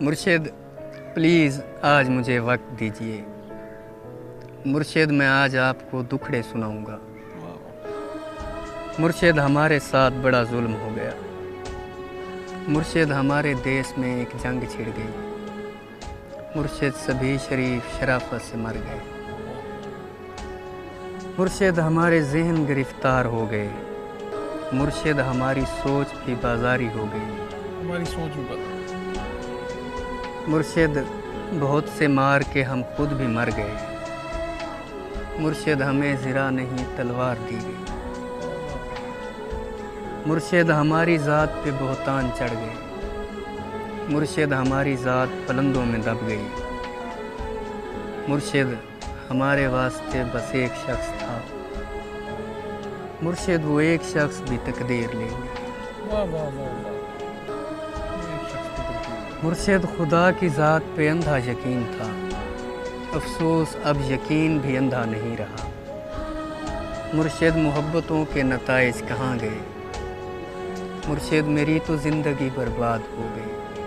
مرشد پلیز آج مجھے وقت دیجیے۔ مرشد میں آج آپ کو دکھڑے سناؤں گا۔ مرشد ہمارے ساتھ بڑا ظلم ہو گیا۔ مرشد ہمارے دیس میں ایک جنگ چھڑ گئی۔ مرشد سبھی شریف شرافت سے مر گئے۔ مرشد ہمارے ذہن گرفتار ہو گئے۔ مرشد ہماری سوچ بھی بازاری ہو گئی۔ ہماری سوچ بھی بدل۔ مرشد بہت سے مار کے ہم خود بھی مر گئے۔ مرشد ہمیں زرہ نہیں تلوار دی گئی۔ مرشد ہماری ذات پہ بہتان چڑھ گئے۔ مرشد ہماری ذات پلندوں میں دب گئی۔ مرشد ہمارے واسطے بس ایک شخص تھا۔ مرشد وہ ایک شخص بھی تقدیر لے گئی۔ واہ واہ واہ واہ۔ مرشد خدا کی ذات پہ اندھا یقین تھا۔ افسوس اب یقین بھی اندھا نہیں رہا۔ مرشد محبتوں کے نتائج کہاں گئے؟ مرشد میری تو زندگی برباد ہو گئی۔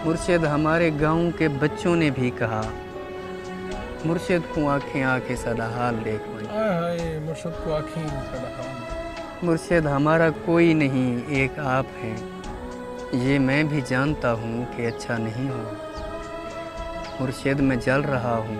مرشد ہمارے گاؤں کے بچوں نے بھی کہا، مرشد کو آنکھیں آ کے سدا حال دیکھ پائی۔ ہائے ہائے، مرشد کو آنکھیں سدا حال۔ مرشد ہمارا کوئی نہیں، ایک آپ ہیں۔ یہ میں بھی جانتا ہوں کہ اچھا نہیں ہوں۔ مرشد میں جل رہا ہوں۔